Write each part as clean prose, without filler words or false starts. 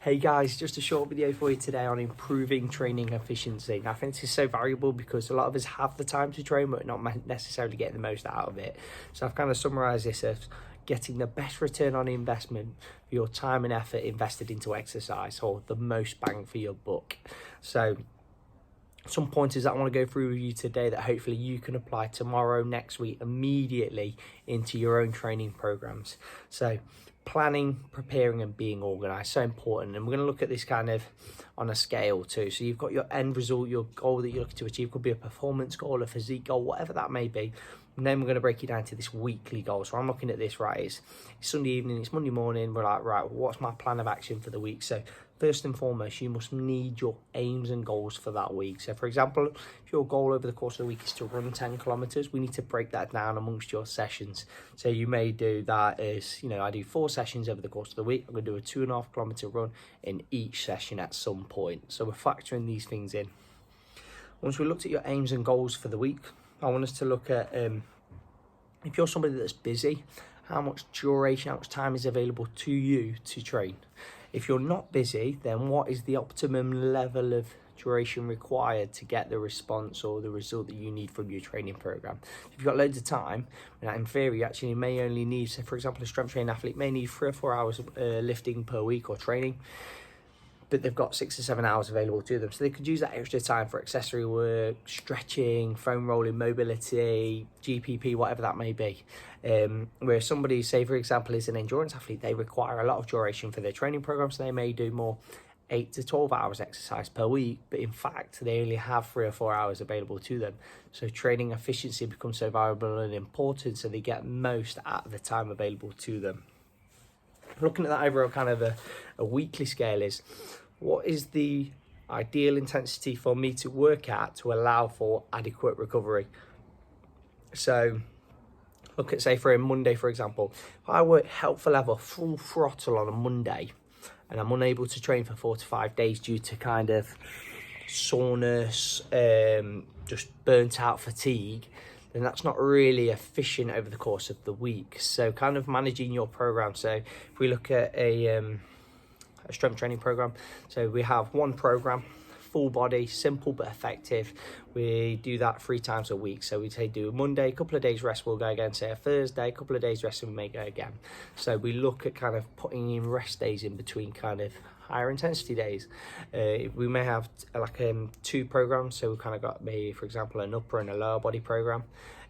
Hey guys, just a short video for you today on improving training efficiency. I think this is so valuable because a lot of us have the time to train but not necessarily getting the most out of it. So I've kind of summarised this as getting the best return on investment for your time and effort invested into exercise, or the most bang for your buck. So some pointers that I want to go through with you today that hopefully you can apply tomorrow, next week, immediately into your own training programs. So planning, preparing and being organized, so important. And we're going to look at this kind of on a scale too. So you've got your end result, your goal that you're looking to achieve. Could be a performance goal, a physique goal, whatever that may be. And then we're going to break it down to this weekly goal. So I'm looking at this, right, it's Sunday evening, it's Monday morning, we're like, right, what's my plan of action for the week? So first and foremost, you must need your aims and goals for that week. So for example, if your goal over the course of the week is to run 10 kilometers, we need to break that down amongst your sessions. So you may do that as, I do 4 sessions over the course of the week. I'm going to do a 2.5 kilometer run in each session at some point. So we're factoring these things in. Once we looked at your aims and goals for the week, I want us to look at, if you're somebody that's busy, how much duration, how much time is available to you to train? If you're not busy, then what is the optimum level of duration required to get the response or the result that you need from your training program? If you've got loads of time, in theory, you actually may only need, so for example, a strength training athlete may need 3 or 4 hours of lifting per week or training, but they've got 6 or 7 hours available to them. So they could use that extra time for accessory work, stretching, foam rolling, mobility, JWPT, whatever that may be. Where somebody, say for example, is an endurance athlete, they require a lot of duration for their training program, so they may do more 8 to 12 hours exercise per week, but in fact, they only have 3 or 4 hours available to them. So training efficiency becomes so valuable and important, so they get most out of the time available to them. Looking at that overall kind of a weekly scale is, what is the ideal intensity for me to work at to allow for adequate recovery? So look at, say for a Monday, for example, if I work helpful level, full throttle on a Monday, and I'm unable to train for 4 to 5 days due to kind of soreness, just burnt out fatigue, then that's not really efficient over the course of the week. So kind of managing your program. So if we look at a strength training program, so we have one program, full body, simple but effective. We do that 3 times a week. So we say do a Monday, a couple of days rest, we'll go again. Say a Thursday, a couple of days rest, and we may go again. So we look at kind of putting in rest days in between kind of higher intensity days. We may have like 2 programs. So we've kind of got maybe, for example, an upper and a lower body program,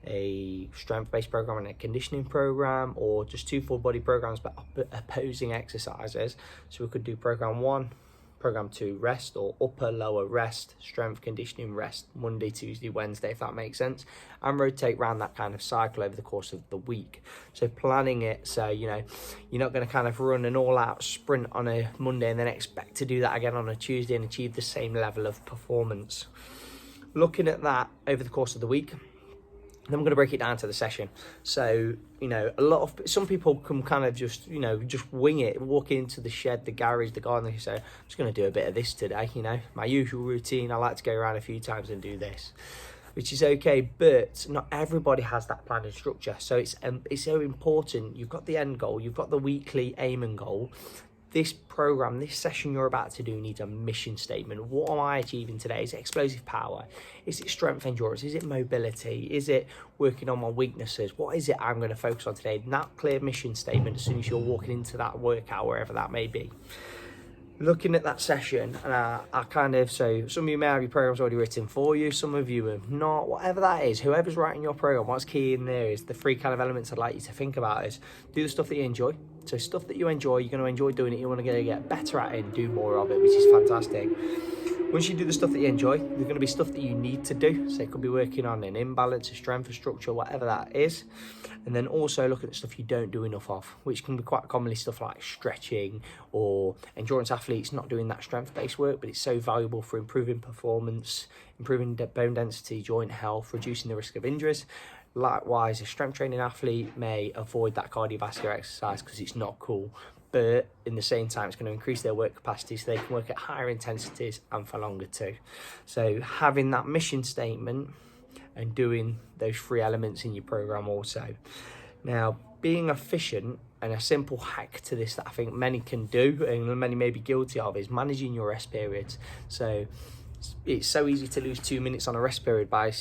a strength-based program and a conditioning program, or just 2 full body programs but opposing exercises. So we could do program 1, program 2 rest, or upper lower rest, strength conditioning rest, Monday, Tuesday, Wednesday, if that makes sense, and rotate around that kind of cycle over the course of the week. So planning it, so you're not going to kind of run an all-out sprint on a Monday and then expect to do that again on a Tuesday and achieve the same level of performance. Looking at that over the course of the week, then I'm going to break it down to the session. So, some people can kind of just wing it, walk into the shed, the garage, the garden, and say, I'm just going to do a bit of this today, my usual routine. I like to go around a few times and do this, which is okay, but not everybody has that plan and structure. So it's so important. You've got the end goal, you've got the weekly aim and goal. This program, this session you're about to do needs a mission statement. What am I achieving today? Is it explosive power? Is it strength endurance? Is it mobility? Is it working on my weaknesses? What is it I'm going to focus on today? And that clear mission statement as soon as you're walking into that workout, wherever that may be. Looking at that session, and I kind of, so some of you may have your programs already written for you, some of you have not, whatever that is, whoever's writing your program, what's key in there is the 3 kind of elements I'd like you to think about is do the stuff that you enjoy. So stuff that you enjoy, you're going to enjoy doing it, you want to get better at it and do more of it, which is fantastic. Once you do the stuff that you enjoy, there's going to be stuff that you need to do. So it could be working on an imbalance, a strength, a structure, whatever that is. And then also look at the stuff you don't do enough of, which can be quite commonly stuff like stretching, or endurance athletes not doing that strength-based work, but it's so valuable for improving performance, improving bone density, joint health, reducing the risk of injuries. Likewise, a strength training athlete may avoid that cardiovascular exercise because it's not cool, but in the same time, it's going to increase their work capacity so they can work at higher intensities and for longer too. So having that mission statement and doing those 3 elements in your program also. Now, being efficient And a simple hack to this that I think many can do and many may be guilty of is managing your rest periods. So it's so easy to lose 2 minutes on a rest period by,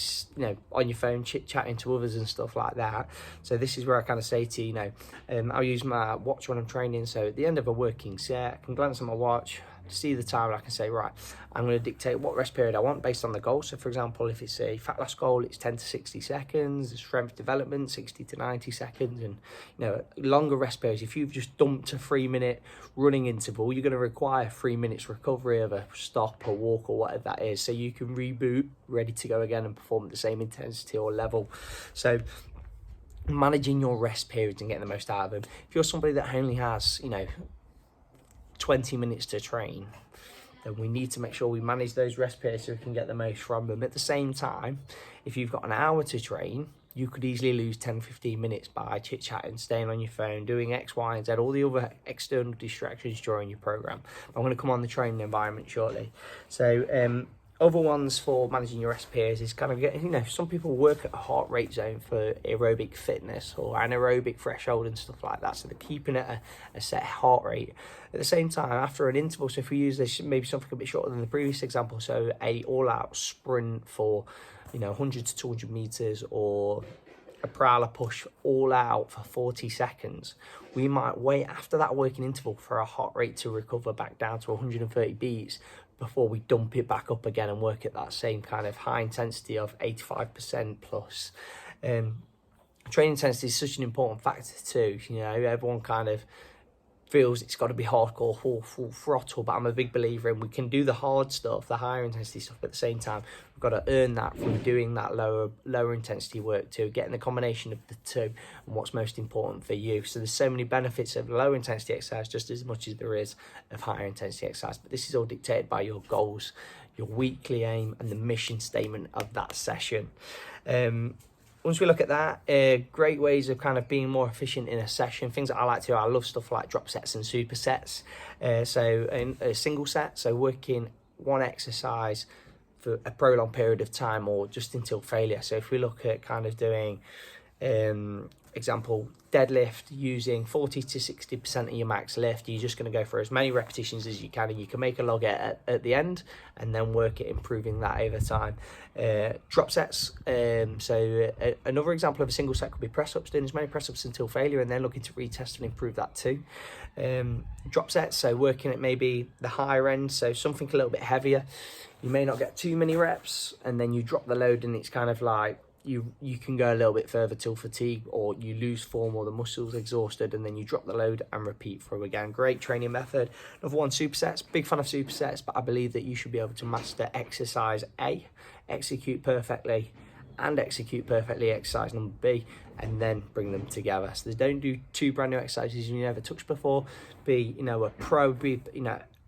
on your phone chit-chatting to others and stuff like that. So this is where I kind of say to you, I'll use my watch when I'm training. So at the end of a working set, I can glance at my watch, see the time, and I can say, right, I'm going to dictate what rest period I want based on the goal. So for example, if it's a fat loss goal, it's 10 to 60 seconds, strength development 60 to 90 seconds, and longer rest periods. If you've just dumped a 3-minute running interval, you're going to require 3 minutes recovery of a stop or walk or whatever that is, so you can reboot ready to go again and perform at the same intensity or level. So managing your rest periods and getting the most out of them. If you're somebody that only has 20 minutes to train, then we need to make sure we manage those rest periods so we can get the most from them. At the same time, if you've got an hour to train, you could easily lose 10-15 minutes by chit-chatting, staying on your phone, doing X, Y, and Z, all the other external distractions during your program. I'm going to come on the training environment shortly. So other ones for managing your rest periods is kind of getting, some people work at a heart rate zone for aerobic fitness or anaerobic threshold and stuff like that. So they're keeping it a set heart rate. At the same time, after an interval, so if we use this, maybe something a bit shorter than the previous example, so a all-out sprint for 100 to 200 meters or a prowler push all out for 40 seconds, we might wait after that working interval for our heart rate to recover back down to 130 beats before we dump it back up again and work at that same kind of high intensity of 85% plus. Training intensity is such an important factor too. Everyone kind of feels it's got to be hardcore, full throttle, but I'm a big believer in we can do the hard stuff, the higher intensity stuff, but at the same time we've got to earn that from doing that lower intensity work too, getting the combination of the two and what's most important for you. So there's so many benefits of low intensity exercise just as much as there is of higher intensity exercise, but this is all dictated by your goals, your weekly aim, and the mission statement of that session. Once we look at that, great ways of kind of being more efficient in a session. Things that I like to do, I love stuff like drop sets and supersets. So in a single set, so working one exercise for a prolonged period of time or just until failure. So if we look at kind of doing, example, deadlift using 40 to 60% of your max lift, you're just going to go for as many repetitions as you can, and you can make a log at the end and then work at improving that over time. Drop sets, another example of a single set could be press ups, doing as many press ups until failure and then looking to retest and improve that too. Drop sets, so working at maybe the higher end, so something a little bit heavier. You may not get too many reps and then you drop the load and it's kind of like you can go a little bit further till fatigue, or you lose form or the muscles exhausted, and then you drop the load and repeat through again. Great training method. Another one, supersets. Big fan of supersets, but I believe that you should be able to master exercise A, execute perfectly, and execute perfectly exercise number B, and then bring them together. So don't do two brand new exercises you never touched before. Be a pro.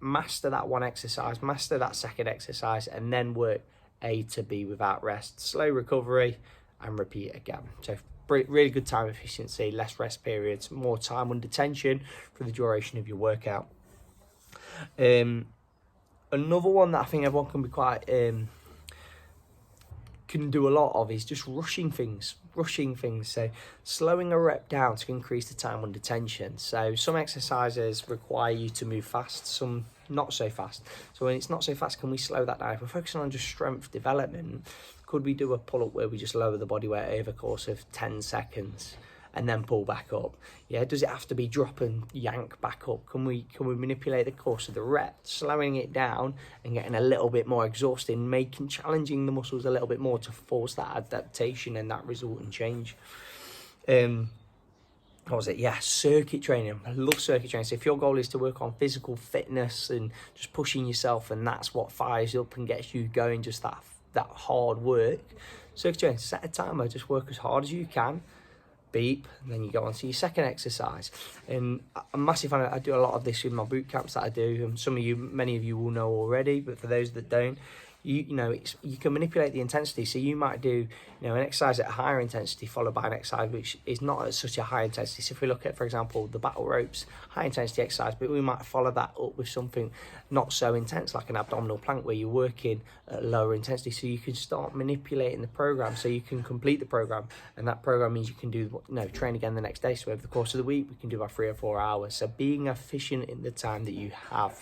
Master that one exercise, master that second exercise, and then work A to B without rest. Slow recovery and repeat again. So really good time efficiency, less rest periods, more time under tension for the duration of your workout. Another one that I think everyone can be quite can do a lot of is just rushing things. So slowing a rep down to increase the time under tension. So some exercises require you to move fast, some not so fast. So when it's not so fast, can we slow that down? If we're focusing on just strength development, could we do a pull-up where we just lower the body weight over the course of 10 seconds and then pull back up? Yeah, does it have to be drop and yank back up? Can we manipulate the course of the rep, slowing it down and getting a little bit more exhausting, challenging the muscles a little bit more to force that adaptation and that resultant change? What was it? Yeah, circuit training. I love circuit training. So if your goal is to work on physical fitness and just pushing yourself, and that's what fires you up and gets you going, just that hard work, circuit training, set a timer, just work as hard as you can, beep, and then you go on to your second exercise. And I'm a massive fan. I do a lot of this in my boot camps that I do, and many of you will know already, but for those that don't, you can manipulate the intensity. So you might do, an exercise at a higher intensity followed by an exercise which is not at such a high intensity. So if we look at, for example, the battle ropes, high intensity exercise, but we might follow that up with something not so intense like an abdominal plank where you're working at lower intensity. So you can start manipulating the program so you can complete the program, and that program means you can do, train again the next day. So over the course of the week, we can do about 3 or 4 hours. So being efficient in the time that you have.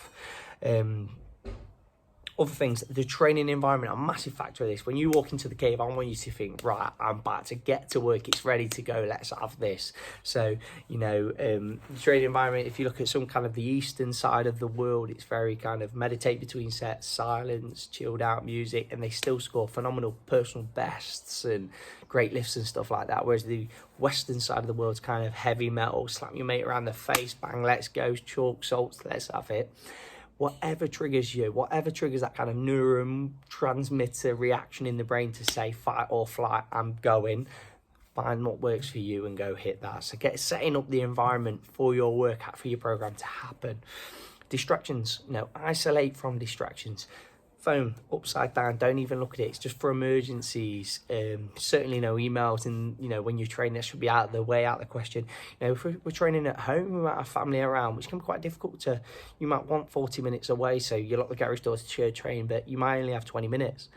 Other things, the training environment, a massive factor of this. When you walk into the cave, I want you to think, right, I'm about to get to work, it's ready to go, let's have this. So, the training environment, if you look at some kind of the eastern side of the world, it's very kind of meditate between sets, silence, chilled out music, and they still score phenomenal personal bests and great lifts and stuff like that. Whereas the western side of the world's kind of heavy metal, slap your mate around the face, bang, let's go, chalk, salts, let's have it. Whatever triggers you, whatever triggers that kind of neurotransmitter reaction in the brain to say fight or flight, I'm going, find what works for you and go hit that. So setting up the environment for your workout, for your program to happen. Distractions, isolate from distractions. Phone upside down, don't even look at it, it's just for emergencies. Certainly no emails, and when you're training, that should be out of the way, out of the question. If we're training at home, we might have family around, which can be quite difficult you might want 40 minutes away, so you lock the garage doors to share train, but you might only have 20 minutes.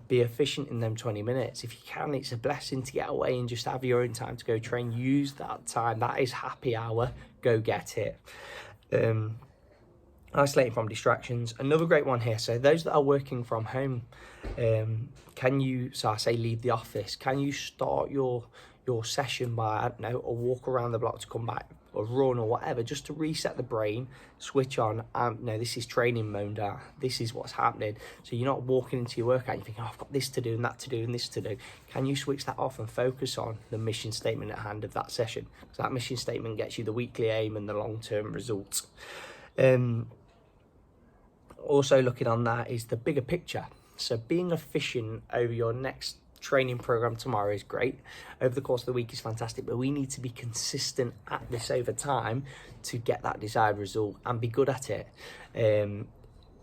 Be efficient in them 20 minutes. If you can, it's a blessing to get away and just have your own time to go train. Use that time. That is happy hour. Go get it. Isolating from distractions, another great one here. So those that are working from home, so I say leave the office, can you start your session by, a walk around the block to come back, or run or whatever, just to reset the brain, switch on, this is training mode now, this is what's happening. So you're not walking into your workout and you think, I've got this to do and that to do and this to do. Can you switch that off and focus on the mission statement at hand of that session? Because that mission statement gets you the weekly aim and the long-term results. Also looking on that is the bigger picture. So being efficient over your next training program tomorrow is great. Over the course of the week is fantastic, but we need to be consistent at this over time to get that desired result and be good at it.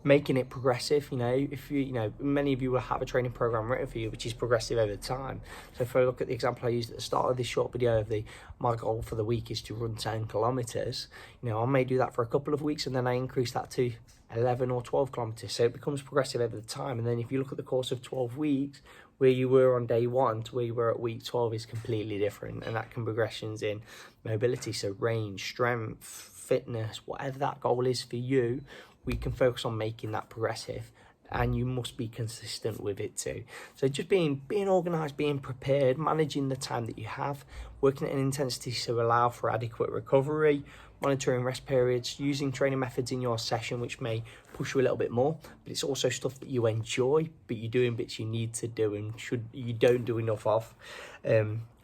Making it progressive, if many of you will have a training program written for you which is progressive over time. So if I look at the example I used at the start of this short video of my goal for the week is to run 10 kilometers, I may do that for a couple of weeks and then I increase that to 11 or 12 kilometers. So it becomes progressive over the time. And then if you look at the course of 12 weeks, where you were on day 1 to where you were at week 12 is completely different. And that can progressions in mobility, so range, strength, fitness, whatever that goal is for you, we can focus on making that progressive, and you must be consistent with it too. So just being organized, being prepared, managing the time that you have, working at an intensity to allow for adequate recovery, monitoring rest periods, using training methods in your session which may push you a little bit more, but it's also stuff that you enjoy, but you're doing bits you need to do and you don't do enough of.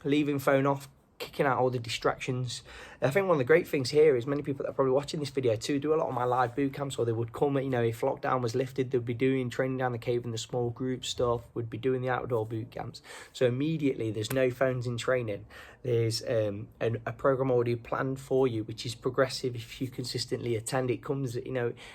Leaving phone off, kicking out all the distractions. I think one of the great things here is many people that are probably watching this video too do a lot of my live boot camps, or they would come, if lockdown was lifted, they'd be doing training down the cave in the small group stuff, would be doing the outdoor boot camps. So immediately there's no phones in training. There's a program already planned for you, which is progressive if you consistently attend. It comes,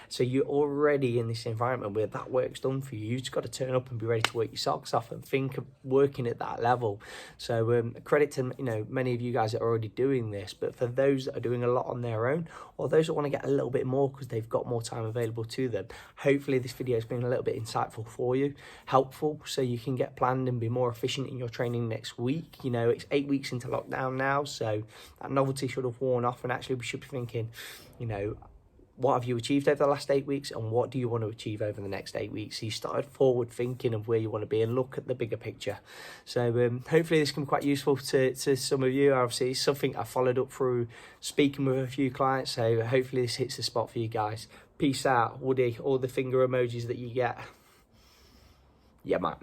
so you're already in this environment where that work's done for you. You've just got to turn up and be ready to work your socks off and think of working at that level. So credit to, many of you guys that are already doing this, but for those that are doing a lot on their own, or those that want to get a little bit more because they've got more time available to them, hopefully this video has been a little bit insightful for you, helpful, so you can get planned and be more efficient in your training next week. It's 8 weeks into lockdown now, so that novelty should have worn off, and actually we should be thinking, what have you achieved over the last 8 weeks and what do you want to achieve over the next 8 weeks? So you started forward thinking of where you want to be and look at the bigger picture. So hopefully this can be quite useful to some of you. Obviously it's something I followed up through speaking with a few clients, so hopefully this hits the spot for you guys. Peace out, Woody, all the finger emojis that you get. Yeah, man.